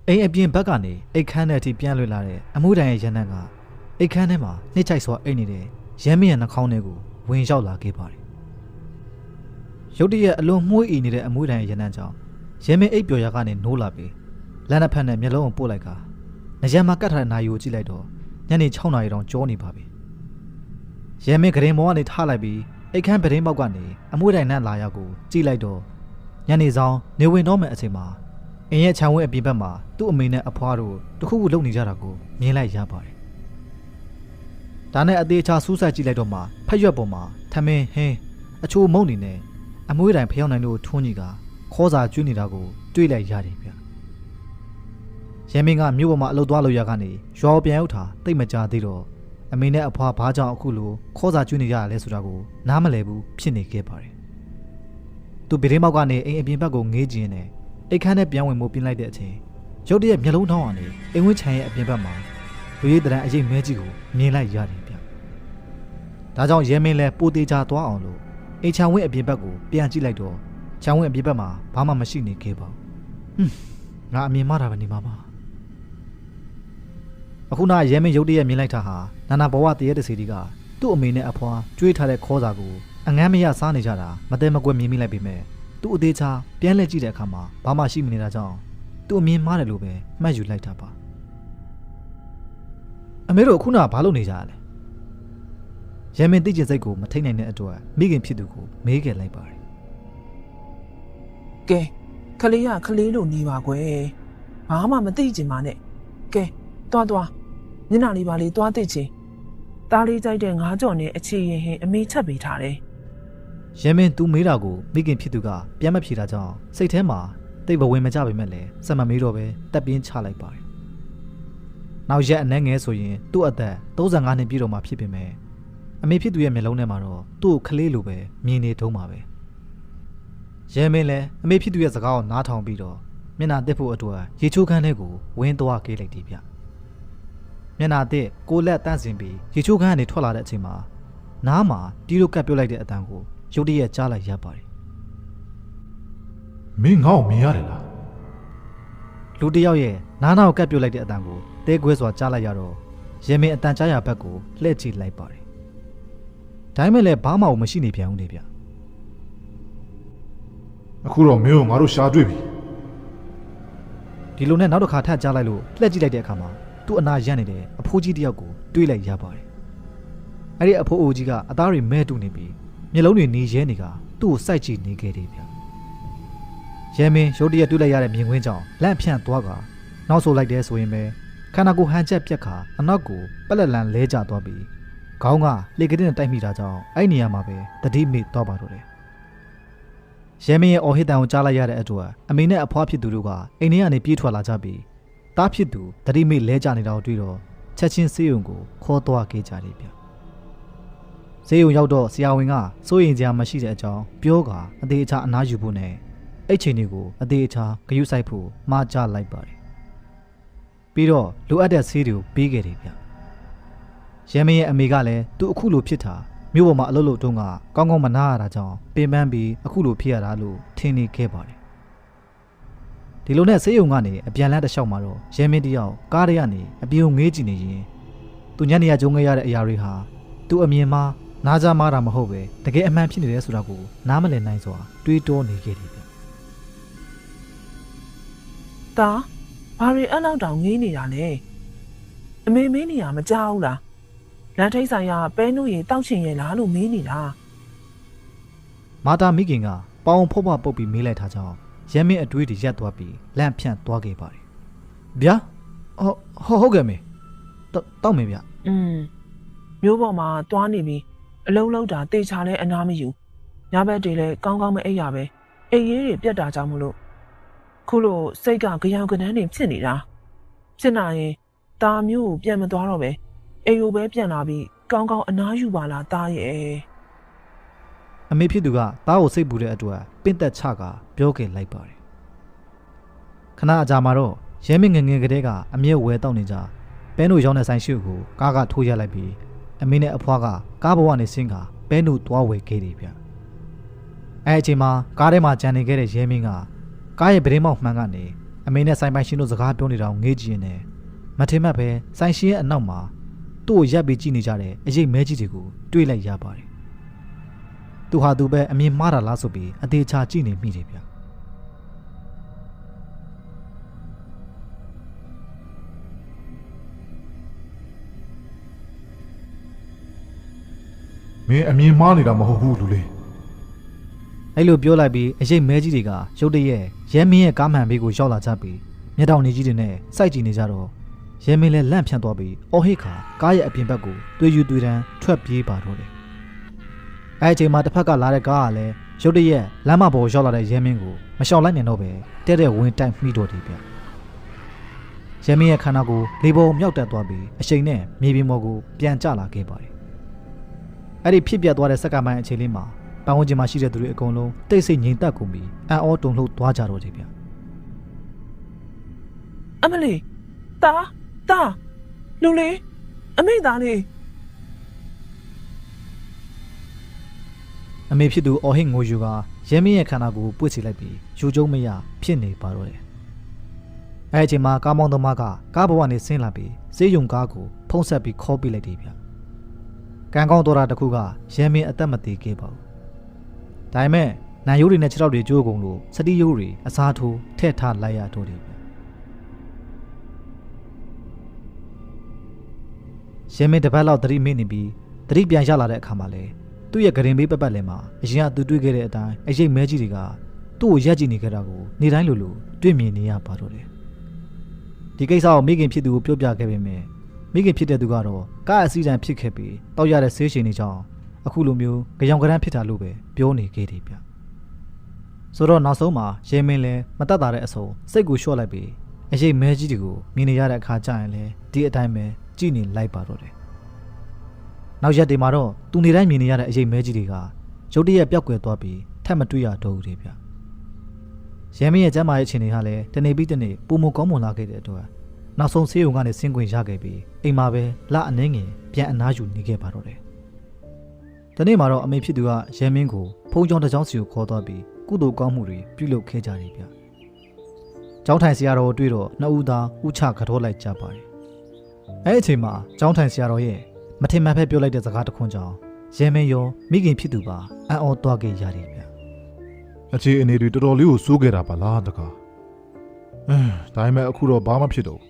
အိမ်အပြင်ဘက်ကနေအိတ်ခမ်းတဲ့အထိပြန်လွှတ်လာတဲ့အမှုတိုင်ရဲ့ရန်နံကအိတ်ခမ်းထဲမှာနှိမ့်ချိုက်စွာအိတ်နေတဲ့ရမ်းမရနှာခေါင်းတွေကိုဝင်ရောက်လာခဲ့ပါတယ်ရုတ်တရက်အလွန်မှုအိနေတဲ့အမှုတိုင်ရဲ့ရန်နံကြောင့်ရမ်းမအိတ်ပျော်ရကနေနိုးလာပြီးလမ်းတစ်ဖက်နဲ့မျက်လုံးကိုပို့လိုက်ကနရံမှာကတ်ထားတဲ့နာရီကိုကြည့်လိုက်တော့ညနေ6 နာရီတောင်ကြောနေပါပြီရမ်းမဂရင်မောကနေထားလိုက်ပြီးအိတ်ခမ်းပဒင်းပေါက်ကနေအမှုတိုင်နဲ့လာရောက်ကိုကြည့်လိုက်တော့ညနေဆောင်နေဝင်တော့မယ့်အချိန်မှာအင်းရဲ့ခြံဝင်းအပြင်ဘက်မှာသူ့အမေနဲ့အဖွားတို့တခုခုလုပ်နေကြတာကိုမြင်လိုက်ရပါတယ်။ဒါနဲ့အသေးချာစူးစိုက်ကြည့်လိုက်တော့မှဖက်ရွက်ပေါ်မှာထမင်းဟင်းအချိုမုံနေနဲ့အမွှေးတိုင်ဖျောင်းနိုင်လို့ထွန်းကြီးကခေါ်စာကျွေးနေတာကိုတွေ့လိုက်ရတယ်ဗျ။ရဲမင်းကမြို့ပေါ်မှာအလုပ်သွားလို့ရကနေရွာပြန်ရောက်တာတိတ်မကြသေးတော့အမေနဲ့အဖွားဘာကြောင့်အခုလိုခေါ်စာကျွေးနေကြရလဲဆိုတာကိုနားမလည်ဘူးဖြစ်နေခဲ့ပါတယ်။သူဗီဒင်းမောက်ကနေအိမ်အပြင်ဘက်ကိုငေးကြည့်နေအိတ်ခမ်းနဲ့ပြန်ဝင်မှုပြင်လိုက်တဲ့အချိန်ရုတ်တရက်မျက်လုံးထောင်းကနေအိမ်ဝင်းခြံရဲ့အပြင်ဘက်မှာလူရည်တရံအရေးမဲကြီးကိုမြင်လိုက်ရတယ်ဗျ။ဒါကြောင့်ရဲမင်းလဲပိုသေးချသွားအောင်လို့အိမ်ခြံဝင်းအပြင်ဘက်ကိုပြန်ကြည့်လိုက်တော့ခြံဝင်းအပြင်ဘက်မှာဘာမှမရှိနေခဲ့ပါဘူး။ငါအမြင်မှားတာပဲနေမှာပါ။အခုနရဲမင်းရုတ်တရက်မြင်လိုက်တာဟာနာနာဘဝတရေတစီတီကသူ့အမေနဲ့အဖွားကျွေးထားတဲ့ခေါ်စာကိုအငမ်းမရစားနေကြတာမတဲမကွက်မြင်မိလိုက်ပေမဲ့သူ့အသေးချာပြန်လှည့်ကြည့်တဲ့အခါမှာဘာမှရှိမနေတာကြောင့်သူ့အမြင်မှားတယ်လို့ပဲမှတ်ယူလိုက်တာပါအမေတို့ခုနကဘာလုပ်နေကြရလဲရမင်းသိကျင်စိတ်ကိုမထိတ်နိုင်တဲ့အတွက်မိခင်ဖြစ်သူကိုမေးခဲ့လိုက်ပါတယ်ကဲခလေးကခလေးလို့နေပါကွယ်ဘာမှမသိချင်ပါနဲ့ကဲသွားမျက်နှာလေးပါလေးသွားသိချင်သားလေးကြိုက်တဲ့ငါးကြော်နဲ့အခြေရင်ဟင်အမေချက်ပေးထားတယ်ရမင်းသူမေးတာကိုမိခင်ဖြစ်သူကပြန်မဖြေတာကြောင့်စိတ်ထဲမှာတိတ်ဘဝင်မကြပေမဲ့လည်းစက်မမေးတော့ပဲတက်ပြင်းချလိုက်ပါတယ်။နောက်ရက်အနည်းငယ်ဆိုရင်သူ့အသက်35နှစ်ပြည့်တော့မှဖြစ်ပေမဲ့အမေဖြစ်သူရဲ့မျက်လုံးထဲမှာတော့သူ့ကိုခလေးလိုပဲမြင်နေတုံးပါပဲ။ရမင်းလည်းအမေဖြစ်သူရဲ့စကားကိုနားထောင်ပြီးတော့မျက်နှာတစ်ဖို့အတွက်ရေချိုးခန်းထဲကိုဝင်းသွားခဲ့လိုက်တယ်ဗျ။မျက်နှာတစ်ကိုလက်တန့်စင်ပြီးရေချိုးခန်းကနေထွက်လာတဲ့အချိန်မှာနားမှာတီးလို့ကပ်ပြုတ်လိုက်တဲ့အတန်ကိုရုတ်တရက်ကြားလိုက်ရပါတယ်မင်းငါ့ကိုမြင်ရတယ်လားလူတယောက်ရဲ့နားနာကိုကပ်ပြုတ်လိုက်တဲ့အတန်ကိုတဲခွဲစွာကြားလိုက်ရတော့ရဲမင်းအတန်ကြားရဘက်ကိုလှည့်ကြည့်လိုက်ပါတယ်ဒါမှလည်းဘာမှမရှိနေပြန်ဦးနေဗျအခုတော့မင်းကိုငါတို့ရှာတွေ့ပြီဒီလိုနဲ့နောက်တစ်ခါထပ်ကြားလိုက်လို့လှည့်ကြည့်လိုက်တဲ့အခါမှာသူ့အနာရန့်နေတဲ့အဖိုးကြီးတယောက်ကိုတွေးလိုက်ရပါတယ်အဲ့ဒီအဖိုးအိုကြီးကအသားတွေမဲတူနေပြီးမျက်လုံးတွေနေရဲနေကသူ့ကိုစိုက်ကြည့်နေခဲ့တယ်ဗျရဲမင်းရုတ်တရက်တွေ့လိုက်ရတဲ့မြင်ကွင်းကြောင့်လန့်ဖြန့်သွားကနောက်ဆိုလိုက်တယ်ဆိုရင်ပဲခန္ဓာကိုယ်ဟန်ချက်ပြက်ခါအနောက်ကိုပက်လက်လန်လဲကျသွားပြီးခေါင်းကလေကတဲ့နဲ့တိုက်မိတာကြောင့်အဲ့နေရာမှာပဲတတိမိသွားပါတော့တယ်ရဲမင်းရဲ့အော်ဟစ်တန်ကိုကြားလိုက်ရတဲ့အတွက်အမေနဲ့အဖွားဖြစ်သူတို့ကအိမ်ထဲကနေပြေးထွက်လာကြပြီးတားဖြစ်သူတတိမိလဲကျနေတာကိုတွေ့တော့ချက်ချင်းဆေးရုံကိုခေါ်သွားခဲ့ကြတယ်ဗျဈေးရုံရောက်တော့ဆရာဝန်ကစိုးရင်ကြမရှိတဲ့အကြောင်းပြောကအသေးအချာအနားယူဖို့နဲ့အဲ့ချိန်တွေကိုအသေးအချာဂရုစိုက်ဖို့မှားကြလိုက်ပါတယ်ပြီးတော့လိုအပ်တဲ့ဆေးတွေကိုပေးခဲ့တယ်ဗျရဲမင်းရဲ့အမေကလည်းသူအခုလိုဖြစ်တာမြို့ပေါ်မှာအလုပ်လုပ်တုန်းကကောင်းကောင်းမနာရတာကြောင့်ပင်ပန်းပြီးအခုလိုဖြစ်ရတာလို့ထင်နေခဲ့ပါတယ်ဒီလိုနဲ့ဆေးရုံကနေအပြန်လန်းတစ်လျှောက်မှာတော့ရဲမင်းတယောက်ကားထဲကနေအပြုံငေးကြည့်နေရင်သူညနေရကြုံခဲ့ရတဲ့အရာတွေဟာသူအမြင်မှာနားကြမားတာမဟုတ်ပဲတကယ်အမှန်ဖြစ်နေတယ်ဆိုတာကိုနားမလည်နိုင်စွာတွေးတောနေခဲ့တယ်ဗျ။ဒါဘာတွေအဲ့လောက်တောင်ငေးနေတာလဲ။အမေမင်းနေရမကြောက်လား။လမ်းထိပ်ဆိုင်ကပဲနုရီတောက်ချင်ရဲ့လားလို့မေးနေတာ။မာတာမိခင်ကပေါင်ဖော့ဖော့ပုတ်ပြီးမေးလိုက်တာကြောင့်ရဲမင်းအတွေးတွေရက်သွားပြီးလန့်ဖြန့်သွားခဲ့ပါတယ်။ဗျာဟုတ်ကဲ့မေတောက်မေဗျ။မျိုးပေါ်မှာတွားနေပြီးအလုံးလုံးတာတေချာလဲအနားမယူညဘက်တွေလဲကောင်းကောင်းမအိပ်ရပဲအိပ်ရေးတွေပြတ်တာကြောင့်မလို့ခုလိုစိတ်ကကြောင်ကနန်းနေဖြစ်နေတာဖြစ်နိုင်ရင်ตาမျိုးကိုပြန်မသွားတော့ပဲအိမ်ကိုပဲပြန်လာပြီးကောင်းကောင်းအနားယူပါလားตาရဲ့အမေဖြစ်သူကသားကိုစိတ်ပူတဲ့အတွက်ပင့်သက်ချကပြောခဲ့လိုက်ပါတယ်ခဏအကြာမှာတော့ရဲမင်းငငယ်ကလေးကအမြဲဝဲတောက်နေကြပဲနိုရောင်းတဲ့ဆိုင်ရှုကိုကားကထိုးရလိုက်ပြီးအမေနဲ့အဖွားကကားဘဝနဲ့ဆင်းကပဲနိုသွားဝယ်ခဲ့တယ်ဗျအဲအချိန်မှာကားထဲမှာကြံနေခဲ့တဲ့ရဲမင်းကကားရဲ့ဗရင်မောက်မှန်ကနေ အမေနဲ့ဆိုင်ပိုင်ရှင်တို့စကားပြောနေတာကိုငေးကြည့်ရင်လည်းမထင်မှတ်ပဲဆိုင်ရှင်ရဲ့အနောက်မှာသူ့ကိုရပ်ပြီးကြည့်နေကြတဲ့အရေးမဲကြီးတွေကိုတွေးလိုက်ရပါတယ်သူဟာသူပဲအမြင်မှားတာလားဆိုပြီးအသေးချာကြည့်နေမိတယ်ဗျမင်းအမြင်မှားနေတာမဟုတ်ဘူးလူလေး အဲ့လိုပြောလိုက်ပြီးအရေးမဲကြီးတွေကရုတ်တရက်ရဲမင်းရဲ့ကားမှန်ဘေးကိုရောက်လာကြပြီးမျက်တောင်နေကြီးတွေနဲ့စိုက်ကြည့်နေကြတော့ရဲမင်းလည်းလန့်ဖြန့်သွားပြီးအော်ဟစ်ခါကားရဲ့အပြင်ဘက်ကိုတွေးယူတွေးတန်းထွက်ပြေးပါတော့တယ်အဲ့အချိန်မှာတစ်ဖက်ကလာတဲ့ကားကလည်းရုတ်တရက်လမ်းမပေါ်ရောက်လာတဲ့ရဲမင်းကိုမရှောင်လိုက်နိုင်တော့ပဲတဲ့တဲ့ဝင်တိုက်မိတော့တယ်ဗျရဲမင်းရဲ့ခန္ဓာကိုလေပေါ်မြောက်တက်သွားပြီးအရှိန်နဲ့မြေပြင်ပေါ်ကိုပြန်ကျလာခဲ့ပါတယ်အဲ့ဒီဖြစ်ပြသွားတဲ့စက္ကန့်ပိုင်းအချိန်လေးမှာပတ်ဝန်းကျင်မှာရှိတဲ့သူတွေအကုန်လုံးတိတ်ဆိတ်ငြိမ်သက်ကုန်ပြီးအံ့ဩတုန်လှုပ်သွားကြတော့တယ်ဗျအမလီတာလူလေးအမေသားလေး အမေဖြစ်သူအော်ဟစ်ငိုယူကရဲမင်းရဲ့ခန္ဓာကိုပွေ့စီလိုက်ပြီးယူကျုံမရဖြစ်နေပါတော့တယ်အဲ့အချိန်မှာကားမောင်းသမားကကားပေါ်ကနေဆင်းလာပြီးစေးရုံကားကိုဖုံးဆက်ပြီးခေါ်ပြလိုက်တယ်ဗျကံကောင်းတော်တာတစ်ခုကရဲမင်းအသက်မသေးခဲ့ပါဘူးဒါပေမဲ့နိုင်ရိုးတွေနဲ့ခြေထောက်တွေကျိုးကုန်လို့စတိရိုးတွေအစားထိုးထည့်ထားလိုက်ရတော့တယ်ရဲမင်းတစ်ပတ်လောက်သတိမေ့နေပြီးသတိပြန်ရလာတဲ့အခါမှာလေသူ့ရဲ့ဂရင်ဘေးပတ်လည်းမှာအရင်ကသူတွေ့ခဲ့တဲ့အတိုင်းအရေးမဲကြီးတွေကသူ့ကိုရက်ကြည့်နေကြတာကိုနေတိုင်းလိုလိုတွေ့မြင်နေရပါတော့တယ်ဒီကိစ္စကိုမိခင်ဖြစ်သူကိုပြောပြခဲ့ပေမဲ့မိခင်ဖြစ်တဲ့သူကတော့ကားအစီအတန်ဖြစ်ခဲ့ပြီးတောက်ရတဲ့ဆေးရှင်တွေကြောင့်အခုလိုမျိုးကြောင်ကရမ်းဖြစ်တာလို့ပဲပြောနေခဲ့တယ်ဗျဆိုတော့နောက်ဆုံးမှာရဲမင်းလည်းမတတ်တာတဲ့အဆုံးစိတ်ကိုလျှော့လိုက်ပြီးအရေးမဲကြီးတွေကိုမြင်နေရတဲ့အခါကျရင်လည်းဒီအတိုင်းပဲကြည့်နေလိုက်ပါတော့တယ်နောက်ရက်တွေမှာတော့သူနေတိုင်းမြင်နေရတဲ့အရေးမဲကြီးတွေကရုတ်တရက်ပျောက်ကွယ်သွားပြီးထပ်မတွေ့ရတော့ဘူးဗျရဲမင်းရဲ့ကျမ်းမာရေးအခြေအနေဟာလည်းတနေ့ပြီးတနေ့ပုံမကောင်းမွန်လာခဲ့တဲ့အတွက်နောက်ဆုံးဆေးရုံကနေဆင်းခွင့်ရခဲ့ပြီးအိမ်မှာပဲလအနှင်းငယ်ပြန်အနားယူနေခဲ့ပါတော့တယ်ဒီနေ့မှာတော့အမေဖြစ်သူကရဲမင်းကိုဖုံးကြောင်းတစ်ကြောင်းစီကိုခေါ်သွားပြီးကုသိုလ်ကောင်းမှုတွေပြုလုပ်ခဲ့ကြတယ်ဗျကျောင်းထိုင်ဆရာတော်တွေ့တော့နှစ်ဦးသားဥချကြောလိုက်ကြပါတယ်အဲ့အချိန်မှာကျောင်းထိုင်ဆရာတော်ရဲ့မထင်မှတ်ဖက်ပြောလိုက်တဲ့စကားတစ်ခွန်းကြောင့်ရဲမင်းရောမိခင်ဖြစ်သူပါအံ့ဩသွားခဲ့ရတယ်ဗျအခြေအနေတွေတော်တော်လေးကိုစိုးခဲ့တာပါလားတကားဒါပေမဲ့အခုတော့ဘာမှဖြစ်တော့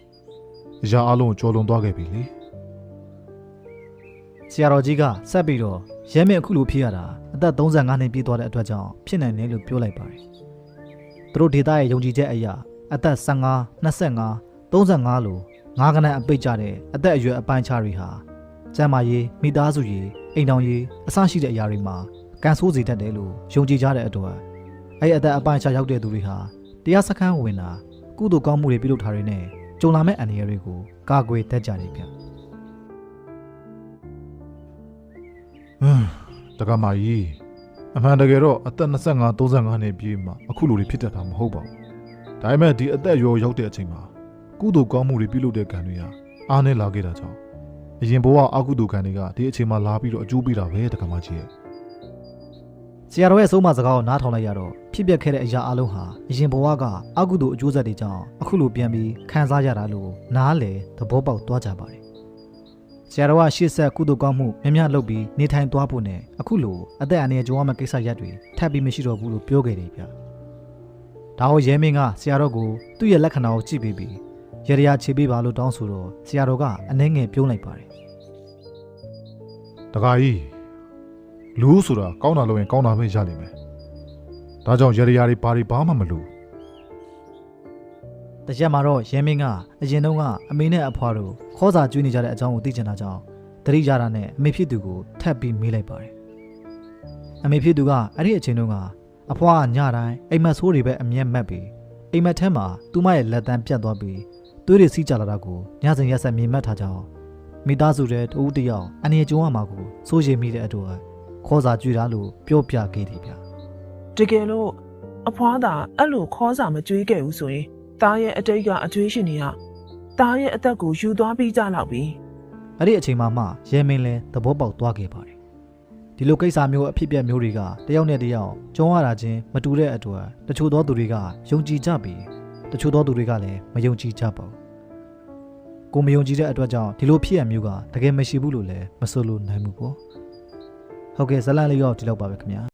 အရာအလုံးကိုကြော်လွန်သွားခဲ့ပြီလေဆရာတော်ကြီးကဆက်ပြီးတော့ရဲမင်းအခုလိုဖြစ်ရတာအသက်35နှစ်ပြည့်သွားတဲ့အတွက်ကြောင့်ဖြစ်နိုင်တယ်လို့ပြောလိုက်ပါတယ်သူတို့ဒေသရဲ့ယုံကြည်ချက်အရအသက်15 25 35လို့9ခဏအပိတ်ကြတဲ့အသက်အရွယ်အပိုင်းခြားတွေဟာကျန်းမာရေးမိသားစုရေးအိမ်တော်ရေးအစရှိတဲ့အရာတွေမှာကန်ဆိုးစေတတ်တယ်လို့ယုံကြည်ကြတဲ့အတွက်အဲ့အသက်အပိုင်းခြားရောက်တဲ့သူတွေဟာတရားစခန်းဝင်တာကုသိုလ်ကောင်းမှုတွေပြုလုပ်တာတွေနဲ့ကြုံလာမဲ့အန္တရာယ်တွေကိုကာကွယ်တတ်ကြတယ်ဗျတက္ကမကြီးအမှန်တကယ်တော့အသက်25 35နှစ်ပြည့်မှအခုလိုတွေဖြစ်တတ်တာမဟုတ်ပါဘူးဒါပေမဲ့ဒီအသက်ရောရောက်တဲ့အချိန်မှာကုသိုလ်ကောင်းမှုတွေပြုလုပ်တဲ့ကံတွေကအားနည်းလာခဲ့တာကြောင့်အရင်ဘဝအကုသိုလ်ကံတွေကဒီအချိန်မှာလာပြီးတော့အကျိုးပေးတာပဲတက္ကမကြီးရဲ့ဆရာတော်ရဲ့ဆုံးမစကားကိုနားထောင်လိုက်ရတော့ဖြစ်ပျက်ခဲ့တဲ့အရာအလုံးဟာအရင်ဘဝကအကုသိုလ်အကျိုးဆက်တွေကြောင့်အခုလိုပြန်ပြီးခံစားရတာလို့နားလေသဘောပေါက်သွားကြပါတယ်ဆရာတော်ကရှေ့ဆက်ကုသိုလ်ကောင်းမှုများများလုပ်ပြီးနေထိုင်သွားဖို့နဲ့အခုလိုအသက်အန္တရာယ်ကြုံရမယ့်ကိစ္စရပ်တွေထပ်ပြီးမရှိတော့ဘူးလို့ပြောခဲ့တယ်ဗျဒါကိုရဲမင်းကဆရာတော်ကိုသူ့ရဲ့လက္ခဏာကိုကြည့်ပြီးရရချေပေးပါလို့တောင်းဆိုတော့ဆရာတော်ကအနှဲငယ်ပြုံးလိုက်ပါတယ်တခါကြီးလူဆိုတာကောင်းတာလုပ်ရင်ကောင်းတာပဲရလိမ့်မယ်ဒါကြောင့်ရရတွေဘာမှမလို့တရက်မှာတော့ရဲမင်းကအရင်တုန်းကအမေနဲ့အဖွားတို့ခေါ်စာကျွေးနေကြတဲ့အကြောင်းကိုသိချင်တာကြောင့်တတိရတာနဲ့အမေဖြစ်သူကိုထပ်ပြီးမေးလိုက်ပါတယ်အမေဖြစ်သူကအဲ့ဒီအချိန်တုန်းကအဖွားကညတိုင်းအိမ်မက်ဆိုးတွေပဲအမျက်မက်ပြီးအိမ်မက်ထဲမှာသူမရဲ့လက်တန်းပြတ်သွားပြီးသွေးတွေစီးကြလာတာကိုညစဉ်ရက်ဆက်မြင်မှတ်ထားကြောင်းမိသားစုတဲ့တဦးတယောက်အနေကျုံရမှာကိုစိုးရိမ်မိတဲ့အတွက်ခေါ်စာကျွေးတာလို့ပြောပြခဲ့တယ်ဗျတကယ်လို့အဖွားသာအဲ့လိုခေါ်စာမကျွေးခဲ့ဘူးဆိုရင်တားရဲ့အတိတ်ကအကျွေးရှင်တွေကတားရဲ့အသက်ကိုယူသွားပြီးကြတော့ပြီအဲ့ဒီအချိန်မှရဲမင်းလဲသဘောပေါက်သွားခဲ့ပါတယ်ဒီလိုကိစ္စမျိုးအဖြစ်ပြက်မျိုးတွေကတယောက်နဲ့တယောက်ကြုံရတာချင်းမတူတဲ့အတွက်တချို့သောသူတွေကယုံကြည်ကြပြီးတ တချို့သောသူတွေကလည်းမယုံကြည်ကြပါဘူးကိုမယုံကြည်တဲ့အတွက်ကြောင့်ဒီလိုဖြစ်ရမျိုးကတကယ်မရှိဘူးလို့လည်းမဆိုလို့နိုင်ဘူးပေါ့ဟုတ်ကဲ့ဇလန်လေးရောဒီလောက်ပါပဲခင်ဗျာ